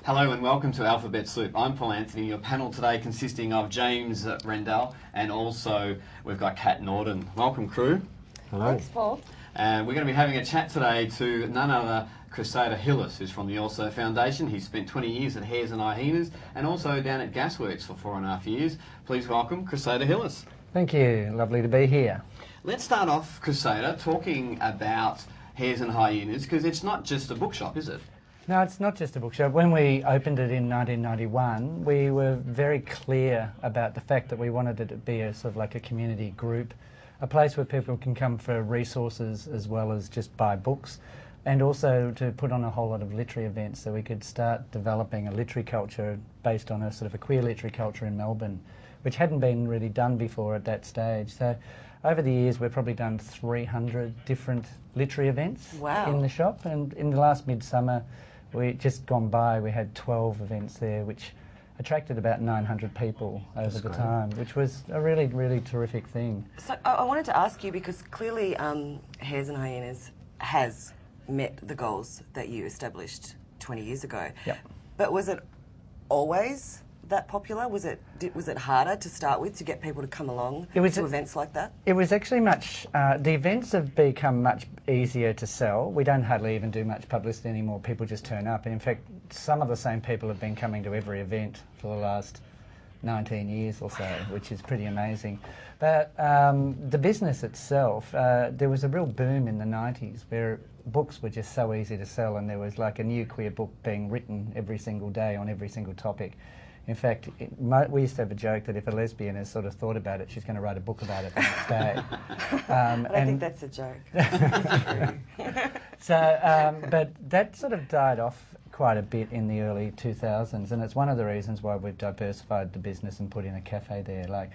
Hello and welcome to Alphabet Soup. I'm Paul Anthony, your panel today consisting of James Rendell and also we've got Kat Norden. Welcome, crew. Hello. Thanks, Paul. And we're going to be having a chat today to none other Crusader Hillis, who's from the Also Foundation. He's spent 20 years at Hares and Hyenas and also down at Gasworks for 4.5 years. Please welcome Crusader Hillis. Thank you. Lovely to be here. Let's start off, Crusader, talking about Hares and Hyenas, because it's not just a bookshop, is it? No, it's not just a bookshop. When we opened it in 1991, we were very clear about the fact that we wanted it to be a sort of like a community group, a place where people can come for resources as well as just buy books, and also to put on a whole lot of literary events so we could start developing a literary culture based on a sort of a queer literary culture in Melbourne, which hadn't been really done before at that stage. So over the years we've probably done 300 different literary events in the shop, and in the last midsummer we just gone by, we had 12 events there, which attracted about 900 people over the time, which was a really, really terrific thing. So I wanted to ask you, because clearly Hares and Hyenas has met the goals that you established 20 years ago. Yep. But was it always that popular? Was it harder to start with to get people to come along to events like that? It was actually much, the events have become much easier to sell. We don't hardly even do much publicity anymore. People just turn up. And in fact, some of the same people have been coming to every event for the last 19 years or so, which is pretty amazing. But the business itself, there was a real boom in the 90s where books were just so easy to sell, and there was like a new queer book being written every single day on every single topic. In fact, we used to have a joke that if a lesbian has sort of thought about it, she's going to write a book about it the next day. I think that's a joke. But that sort of died off quite a bit in the early 2000s, and it's one of the reasons why we've diversified the business and put in a cafe there. Like,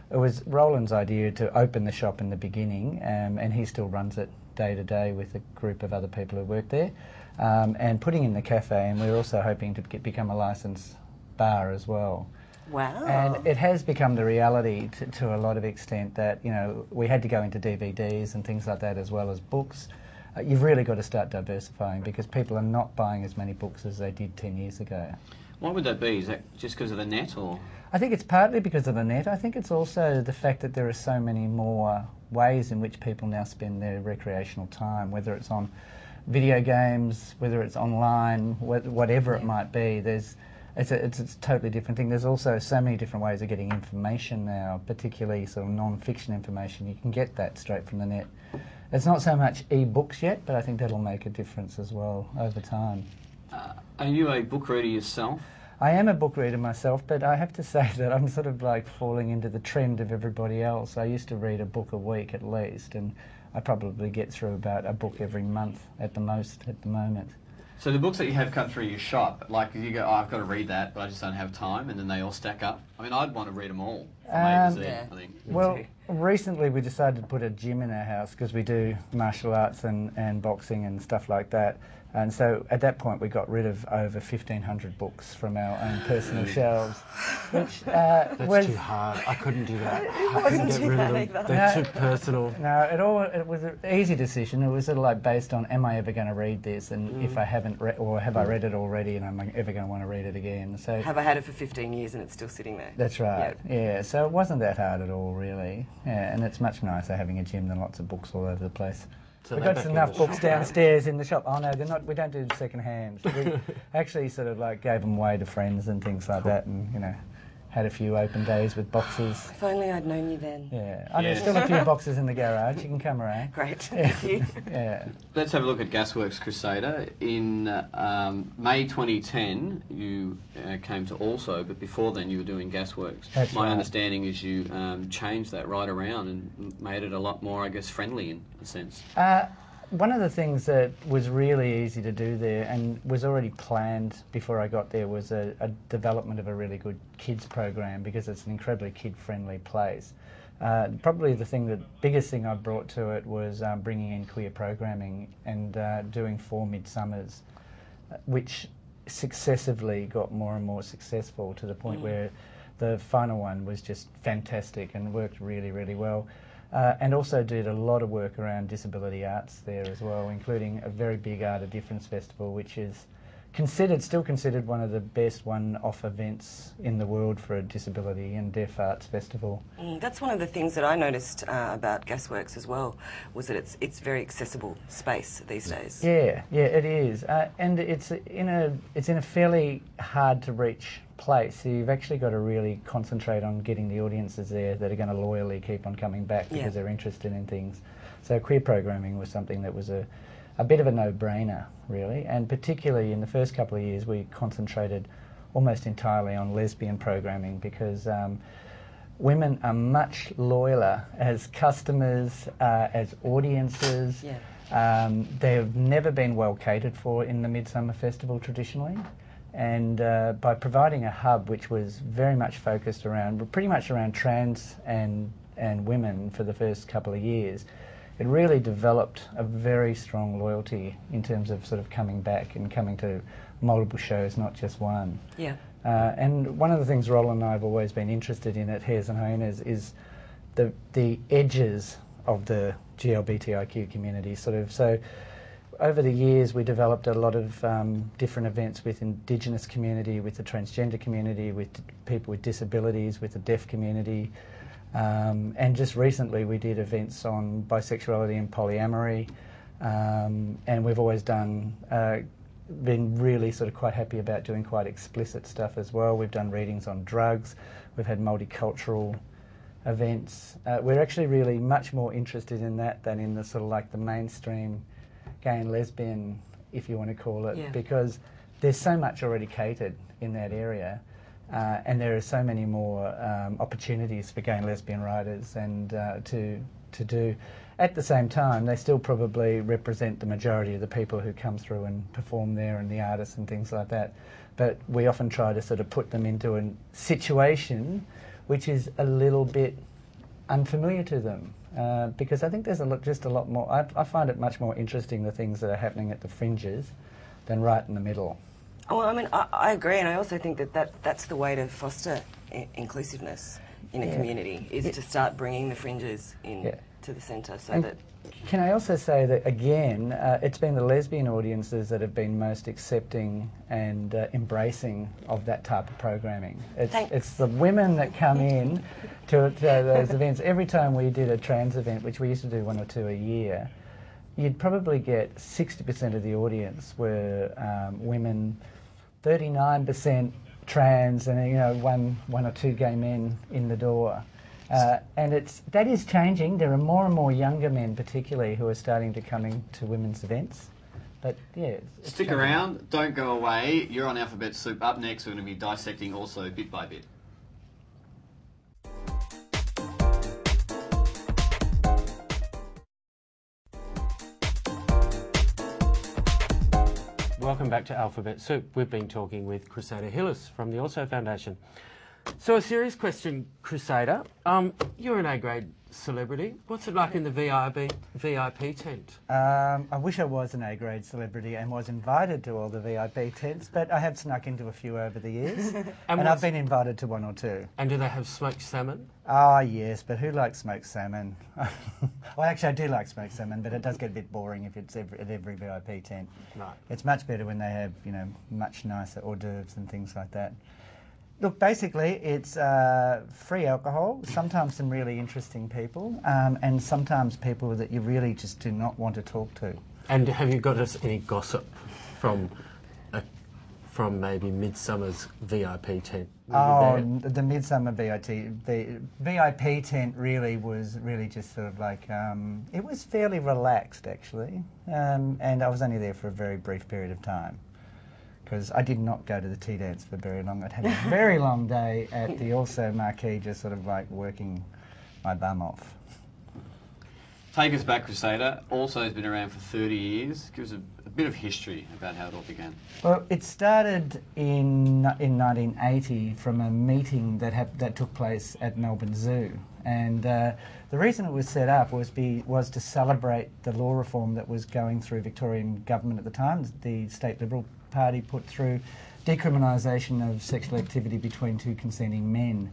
it was Roland's idea to open the shop in the beginning, and he still runs it day to day with a group of other people who work there, and putting in the cafe, and we're also hoping to become a licensed bar as well. Wow. And it has become the reality to a lot of extent that, you know, we had to go into DVDs and things like that as well as books. You've really got to start diversifying because people are not buying as many books as they did 10 years ago. Why would that be? Is that just because of the net, or...? I think it's partly because of the net. I think it's also the fact that there are so many more ways in which people now spend their recreational time, whether it's on video games, whether it's online, whatever it might be. It's a totally different thing. There's also so many different ways of getting information now, particularly sort of non-fiction information. You can get that straight from the net. It's not so much e-books yet, but I think that'll make a difference as well over time. Are you a book reader yourself? I am a book reader myself, but I have to say that I'm sort of like falling into the trend of everybody else. I used to read a book a week at least, and I probably get through about a book every month at the most at the moment. So the books that you have come through your shop, like you go, oh, I've got to read that, but I just don't have time, and then they all stack up. I mean, I'd want to read them all from A to Z, I think. Well, recently we decided to put a gym in our house because we do martial arts and boxing and stuff like that. And so at that point we got rid of over 1,500 books from our own personal shelves. Which, That's too hard. I couldn't do that. I couldn't get rid of them. They're too personal. No, it was an easy decision. It was sort of like based on, am I ever going to read this? And if I haven't read, or have I read it already and am I ever going to want to read it again? So have I had it for 15 years and it's still sitting there? That's right. Yeah, so it wasn't that hard at all, really. Yeah, and it's much nicer having a gym than lots of books all over the place. So we've got enough books downstairs in the shop. Oh no, they're not. We don't do second hand. So we actually sort of like gave them away to friends and things like that, and you know, had a few open days with boxes. If only I'd known you then. Yeah, there's still a few boxes in the garage. You can come around. Great, thank you. Yeah. Let's have a look at Gasworks Crusader. In May 2010, you came to Also, but before then you were doing Gasworks. That's My right. understanding is you changed that right around and made it a lot more, I guess, friendly in a sense. One of the things that was really easy to do there and was already planned before I got there was a development of a really good kids program, because it's an incredibly kid-friendly place. Probably the biggest thing I brought to it was bringing in queer programming and doing 4 midsummers, which successively got more and more successful to the point where the final one was just fantastic and worked really, really well. And also did a lot of work around disability arts there as well, including a very big Art of Difference festival, which is still considered one of the best one-off events in the world for a disability and deaf arts festival. That's one of the things that I noticed about Gasworks as well, was that it's very accessible space these days. Yeah, it is, and it's in a fairly hard to reach place. So you've actually got to really concentrate on getting the audiences there that are going to loyally keep on coming back because they're interested in things. So queer programming was something that was a bit of a no-brainer, really, and particularly in the first couple of years we concentrated almost entirely on lesbian programming because women are much loyaler as customers, as audiences. They've never been well catered for in the Midsummer Festival traditionally, and by providing a hub which was very much focused around, pretty much around trans and women for the first couple of years, it really developed a very strong loyalty in terms of sort of coming back and coming to multiple shows, not just one. And one of the things Roland and I have always been interested in at Hares and Hyenas is the edges of the GLBTIQ community. So over the years we developed a lot of different events with Indigenous community, with the transgender community, with people with disabilities, with the deaf community. And just recently we did events on bisexuality and polyamory, and we've always been really sort of quite happy about doing quite explicit stuff as well. We've done readings on drugs, we've had multicultural events. We're actually really much more interested in that than in the sort of like the mainstream gay and lesbian, if you want to call it, because there's so much already catered in that area. And there are so many more opportunities for gay and lesbian writers and to do. At the same time, they still probably represent the majority of the people who come through and perform there and the artists and things like that. But we often try to sort of put them into a situation which is a little bit unfamiliar to them. Because I think there's just a lot more. I find it much more interesting, the things that are happening at the fringes than right in the middle. Well, I mean, I agree, and I also think that's the way to foster inclusiveness in a community, is to start bringing the fringes in to the centre, so that... Can I also say that, again, it's been the lesbian audiences that have been most accepting and embracing of that type of programming. It's the women that come in to those events. Every time we did a trans event, which we used to do 1 or 2 a year, you'd probably get 60% of the audience were women, 39% trans, and one or two gay men in the door. And that is changing. There are more and more younger men, particularly, who are starting to come into women's events. But yeah, stick around. Don't go away. You're on Alphabet Soup. Up next, we're going to be dissecting also bit by bit. Welcome back to Alphabet Soup. We've been talking with Crusader Hillis from the Also Foundation. So a serious question, Crusader. You're an A-grade celebrity. What's it like in the VIP tent? I wish I was an A-grade celebrity and was invited to all the VIP tents, but I have snuck into a few over the years, and I've been invited to 1 or 2. And do they have smoked salmon? Ah, yes, but who likes smoked salmon? Well, actually, I do like smoked salmon, but it does get a bit boring if it's at every VIP tent. Right. It's much better when they have, much nicer hors d'oeuvres and things like that. Look, basically, it's free alcohol, sometimes some really interesting people, and sometimes people that you really just do not want to talk to. And have you got us any gossip from maybe Midsummer's VIP tent? The Midsummer VIP tent really was just sort of like, it was fairly relaxed, actually, and I was only there for a very brief period of time, because I did not go to the tea dance for very long. I'd had a very long day at the Also marquee, just sort of like working my bum off. Take us back, Crusader. Also has been around for 30 years. Give us a bit of history about how it all began. Well, it started in 1980 from a meeting that took place at Melbourne Zoo. And the reason it was set up was to celebrate the law reform that was going through Victorian government at the time. The State Liberal Party put through decriminalisation of sexual activity between 2 consenting men.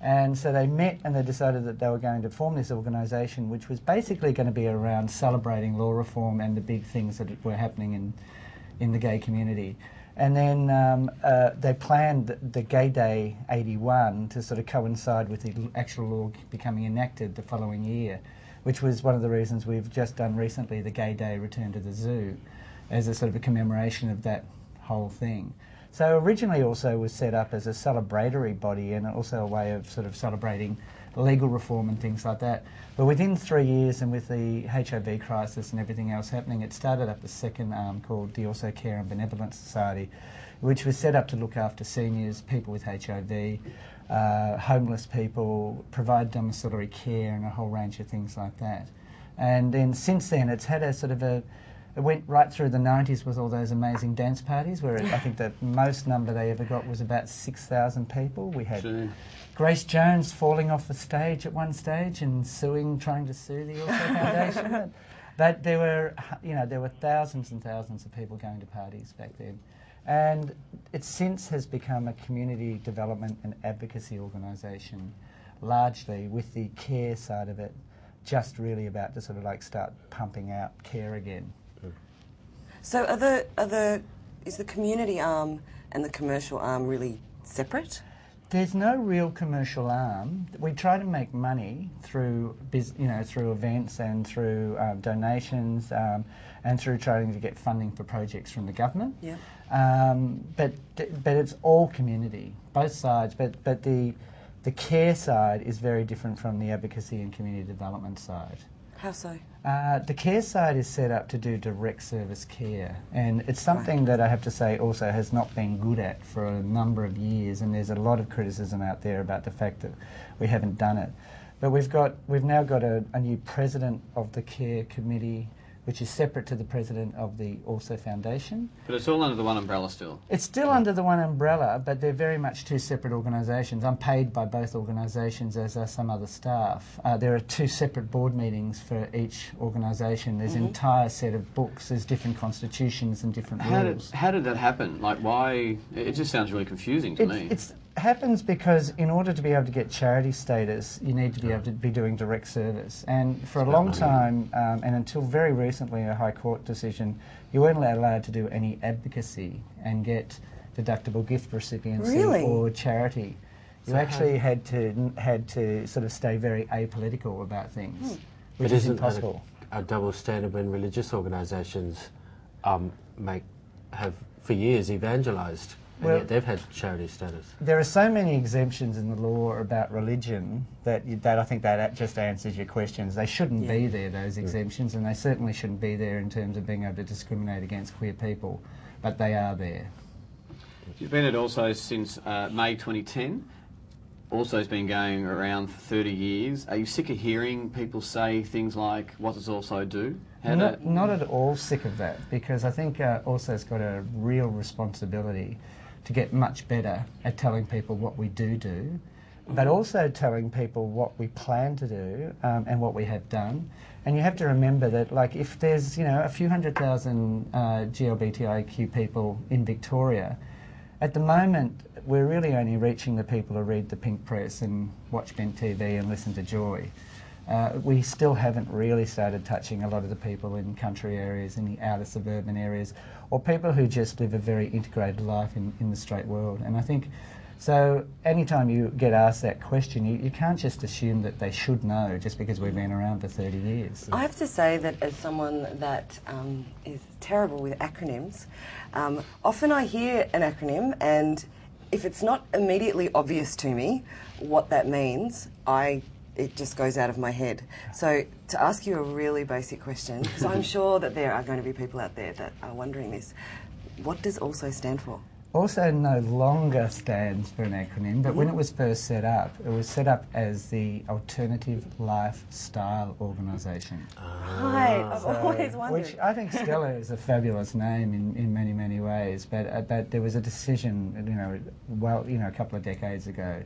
And so they met and they decided that they were going to form this organisation, which was basically going to be around celebrating law reform and the big things that were happening in the gay community. And then they planned the Gay Day 81 to sort of coincide with the actual law becoming enacted the following year, which was one of the reasons we've just done recently the Gay Day Return to the Zoo as a sort of a commemoration of that whole thing. So originally also was set up as a celebratory body and also a way of sort of celebrating legal reform and things like that. But within 3 years and with the HIV crisis and everything else happening, it started up a second arm called the Also Care and Benevolence Society, which was set up to look after seniors, people with HIV, homeless people, provide domiciliary care and a whole range of things like that. And then since then it's had a sort of a, it went right through the 90s with all those amazing dance parties where I think the most number they ever got was about 6,000 people. We had Grace Jones falling off the stage at one stage and trying to sue the Also Foundation. But there were, there were thousands and thousands of people going to parties back then. And it since has become a community development and advocacy organisation, largely with the care side of it, just really about to sort of like start pumping out care again. So is the community arm and the commercial arm really separate? There's no real commercial arm. We try to make money through, through events and through donations and through trying to get funding for projects from the government. Yeah. But it's all community, both sides. But the care side is very different from the advocacy and community development side. How so? The care side is set up to do direct service care, and it's something that I have to say also has not been good at for a number of years, and there's a lot of criticism out there about the fact that we haven't done it. But we've now got a new president of the care committee, which is separate to the president of the Also Foundation. But it's all under the one umbrella still? It's still under the one umbrella, but they're very much two separate organisations. I'm paid by both organisations, as are some other staff. There are two separate board meetings for each organisation. There's an entire set of books, there's different constitutions and different rules. How did that happen? Like, why? It just sounds really confusing to me. It happens because in order to be able to get charity status, you need to be able to be doing direct service. And for a long time, and until very recently, a High Court decision, you weren't allowed to do any advocacy and get deductible gift recipiency or charity. You actually had to sort of stay very apolitical about things, which is impossible. A double standard when religious organisations have for years evangelised? And yet they've had charity status. There are so many exemptions in the law about religion that I think that just answers your questions. They shouldn't be there, those exemptions, and they certainly shouldn't be there in terms of being able to discriminate against queer people, but they are there. You've been at Also since May 2010. ALSO's been going around for 30 years. Are you sick of hearing people say things like, what does Also do? Not at all sick of that, because I think ALSO's got a real responsibility to get much better at telling people what we do, but also telling people what we plan to do and what we have done. And you have to remember that, like, if there's a few 100,000 GLBTIQ people in Victoria, at the moment we're really only reaching the people who read the Pink Press and watch BTV and listen to Joy. We still haven't really started touching a lot of the people in country areas, in the outer suburban areas, or people who just live a very integrated life in the straight world. And I think, so anytime you get asked that question, you can't just assume that they should know just because we've been around for 30 years. I have to say that as someone that is terrible with acronyms, often I hear an acronym, and if it's not immediately obvious to me what that means, it just goes out of my head. So to ask you a really basic question, because I'm sure that there are going to be people out there that are wondering this, what does Also stand for? Also no longer stands for an acronym, but when it was first set up, it was set up as the Alternative Lifestyle Organisation. Right, I've always wondered. Which I think still is a fabulous name in many, many ways, but there was a decision, a couple of decades ago,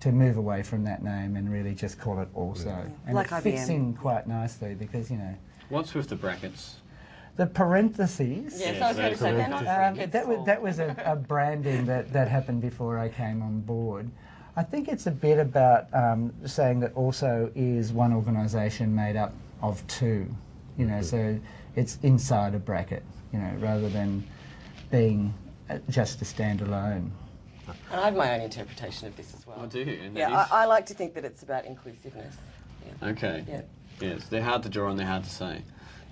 to move away from that name and really just call it Also. And like it fits in quite nicely because, What's with the brackets? The parentheses. Yes, I was going to say they're not that was a branding that happened before I came on board. I think it's a bit about saying that Also is one organisation made up of two, so it's inside a bracket, rather than being just to stand alone. And I have my own interpretation of this as well. Oh, do you? And Yeah, that is- I like to think that it's about inclusiveness. Yeah. Okay. Yeah. Yes, they're hard to draw and they're hard to say.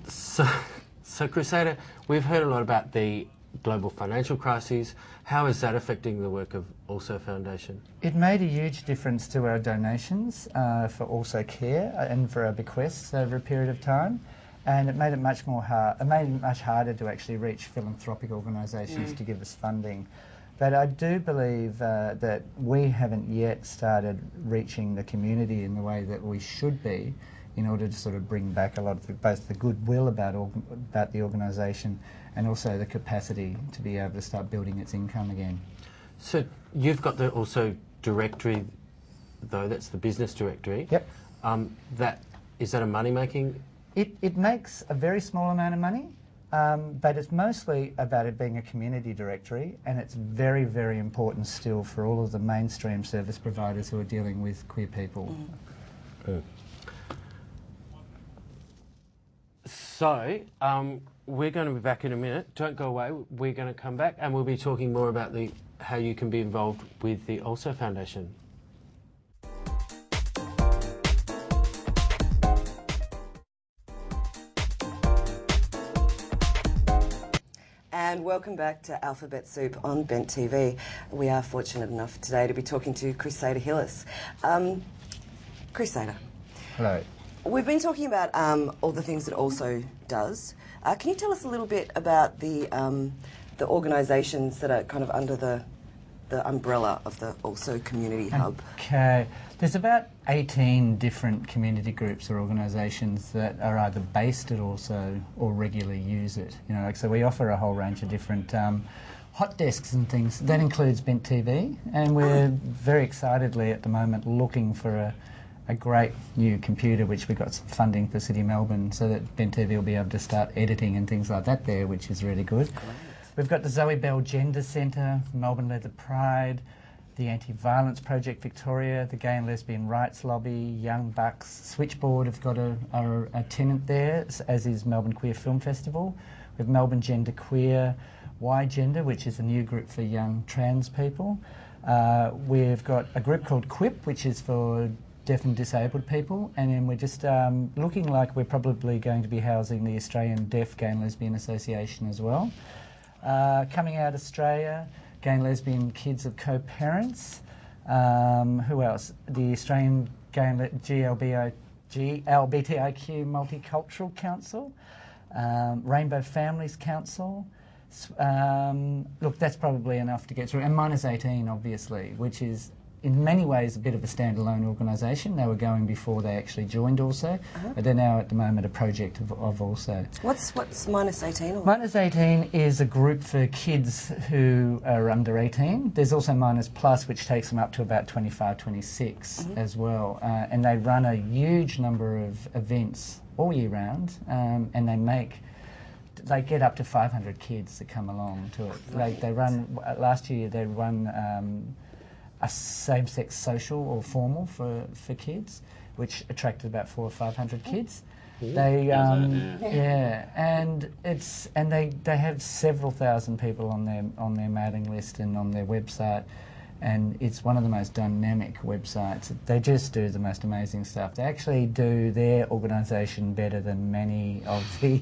So Crusader, we've heard a lot about the global financial crises. How is that affecting the work of Also Foundation? It made a huge difference to our donations for Also Care and for our bequests over a period of time, and it made it much harder to actually reach philanthropic organisations to give us funding. But I do believe that we haven't yet started reaching the community in the way that we should be, in order to sort of bring back a lot of both the goodwill about the organisation and also the capacity to be able to start building its income again. So you've got the Also directory, though, that's the business directory. Yep. Is that a money-making? It makes a very small amount of money, but it's mostly about it being a community directory, and it's very, very important still for all of the mainstream service providers who are dealing with queer people. So, we're going to be back in a minute. Don't go away. We're going to come back and we'll be talking more about how you can be involved with the Also Foundation. And welcome back to Alphabet Soup on BTV. We are fortunate enough today to be talking to Crusader Hillis. Crusader. Hello. We've been talking about all the things that Also does. Can you tell us a little bit about the organisations that are kind of under the umbrella of the Also Community Hub? Okay. There's about 18 different community groups or organisations that are either based at Also or regularly use it. You know, so we offer a whole range of different hot desks and things. That includes BTV, and we're very excitedly at the moment looking for a great new computer, which we got some funding for City Melbourne, so that BTV will be able to start editing and things like that there, which is really good. Great. We've got the Zoe Bell Gender Centre, Melbourne Leather Pride, the Anti-Violence Project Victoria, the Gay and Lesbian Rights Lobby, Young Bucks, Switchboard have got a tenant there, as is Melbourne Queer Film Festival. We have Melbourne Gender Queer, Y Gender, which is a new group for young trans people. We've got a group called QUIP, which is for deaf and disabled people, and then we're just looking like we're probably going to be housing the Australian Deaf Gay and Lesbian Association as well. Coming out Australia, Gay and Lesbian Kids of Co-Parents. Who else? The Australian Gay and GLBTIQ Multicultural Council, Rainbow Families Council. Look, that's probably enough to get through. And Minus 18, obviously, which is in many ways a bit of a standalone organisation. They were going before they actually joined Also, but they're now at the moment a project of Also. What's Minus 18? Or? Minus 18 is a group for kids who are under 18. There's also Minus Plus, which takes them up to about 25, 26 as well. And they run a huge number of events all year round, and they get up to 500 kids that come along to it. They run, last year they run a same-sex social or formal for kids, which attracted about 400 or 500 kids. They and they have several thousand people on their mailing list and on their website, and it's one of the most dynamic websites. They just do the most amazing stuff. They actually do their organisation better than many of the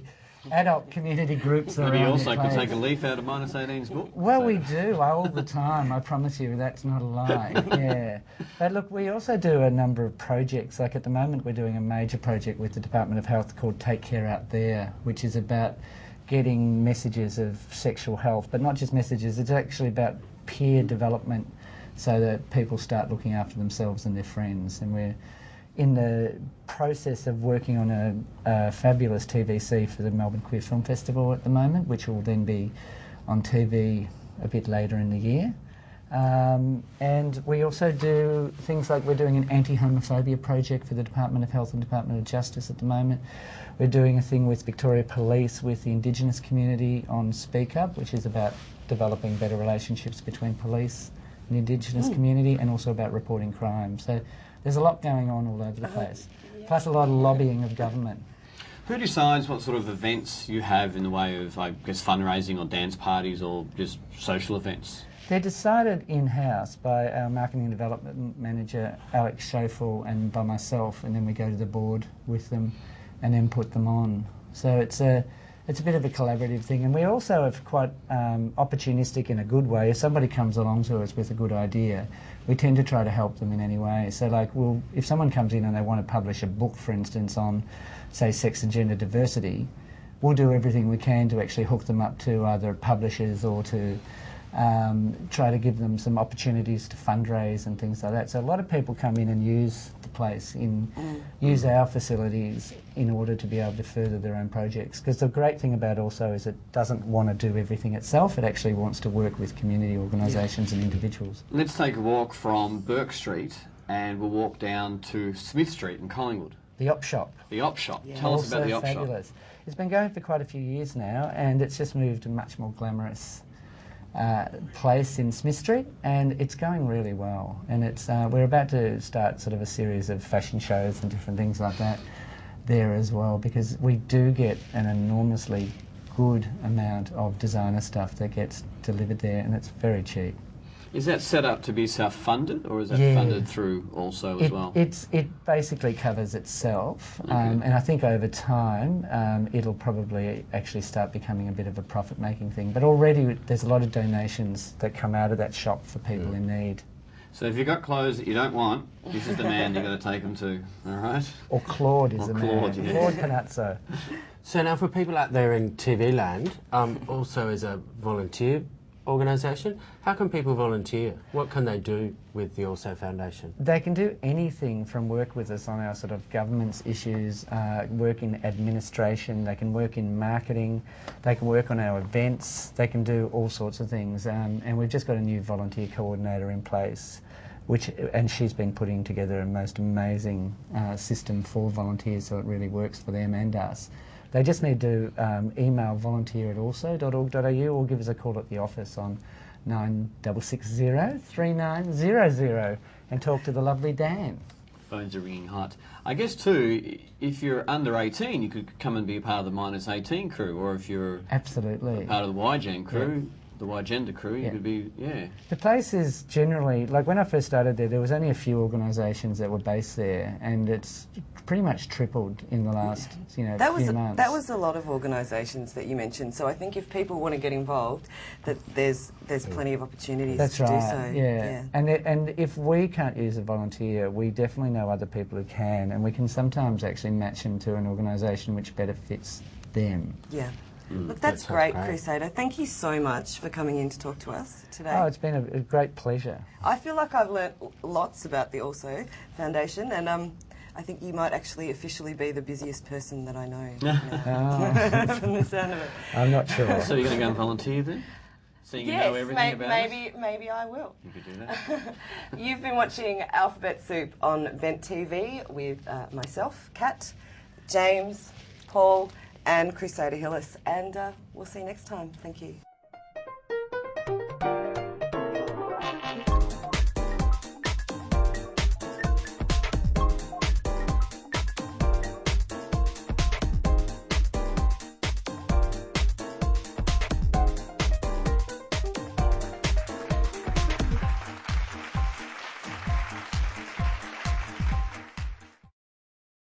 adult community groups around. Maybe Also could take a leaf out of Minus 18's book. Well, we do all the time. I promise you, that's not a lie. Yeah, but look, we also do a number of projects. Like at the moment, we're doing a major project with the Department of Health called Take Care Out There, which is about getting messages of sexual health, but not just messages. It's actually about peer development, so that people start looking after themselves and their friends. And we're in the process of working on a fabulous TVC for the Melbourne Queer Film Festival at the moment, which will then be on TV a bit later in the year. And we also do things like we're doing an anti-homophobia project for the Department of Health and Department of Justice at the moment. We're doing a thing with Victoria Police with the Indigenous community on Speak Up, which is about developing better relationships between police and the Indigenous community, and also about reporting crime. So there's a lot going on all over the place, plus a lot of lobbying of government. Who decides what sort of events you have in the way of, I guess, fundraising or dance parties or just social events? They're decided in-house by our marketing and development manager, Alex Schofel, and by myself, and then we go to the board with them and then put them on. So it's a bit of a collaborative thing, and we also are quite opportunistic in a good way. If somebody comes along to us with a good idea, we tend to try to help them in any way. So like, if someone comes in and they want to publish a book, for instance, on, say, sex and gender diversity, we'll do everything we can to actually hook them up to either publishers or to try to give them some opportunities to fundraise and things like that. So a lot of people come in and use the place, use our facilities in order to be able to further their own projects. Because the great thing about also is it doesn't want to do everything itself, it actually wants to work with community organisations and individuals. Let's take a walk from Burke Street and we'll walk down to Smith Street in Collingwood. The Op Shop. The Op Shop. Yeah. Tell us about the Op fabulous. Shop. It's been going for quite a few years now, and it's just moved to a much more glamorous place in Smith Street, and it's going really well. And it's we're about to start sort of a series of fashion shows and different things like that there as well, because we do get an enormously good amount of designer stuff that gets delivered there, and it's very cheap. Is that set up to be self-funded, or is that funded through also as well? It basically covers itself, and I think over time it'll probably actually start becoming a bit of a profit-making thing. But already there's a lot of donations that come out of that shop for people in need. So if you've got clothes that you don't want, this is the man you've got to take them to, all right? Or Claude is the man. Yeah. Claude Panazzo. So now for people out there in TV land, also as a volunteer organisation, how can people volunteer? What can they do with the Also Foundation? They can do anything from work with us on our sort of governance issues, work in administration, they can work in marketing, they can work on our events, they can do all sorts of things. And we've just got a new volunteer coordinator in place, and she's been putting together a most amazing system for volunteers, so it really works for them and us. They just need to email volunteer@also.org.au or give us a call at the office on 9660 3900 and talk to the lovely Dan. Phones are ringing hot. I guess too, if you're under 18, you could come and be a part of the minus 18 crew, or if you're absolutely part of the YGen crew, the Y-gender crew, you could be, The place is generally, like when I first started there was only a few organisations that were based there, and it's pretty much tripled in the last, few months. That was a lot of organisations that you mentioned, so I think if people want to get involved, that there's plenty of opportunities to do so. Yeah. And if we can't use a volunteer, we definitely know other people who can, and we can sometimes actually match them to an organisation which better fits them. Yeah. Look, that's great, Crusader. Thank you so much for coming in to talk to us today. Oh, it's been a great pleasure. I feel like I've learnt lots about the Also Foundation, and I think you might actually officially be the busiest person that I know now, from the sound of it. I'm not sure. So you're going to go and volunteer then? So you know everything about it? Maybe I will. You could do that. You've been watching Alphabet Soup on BTV with myself, Kat, James, Paul, and Crusader Hillis, and we'll see you next time. Thank you.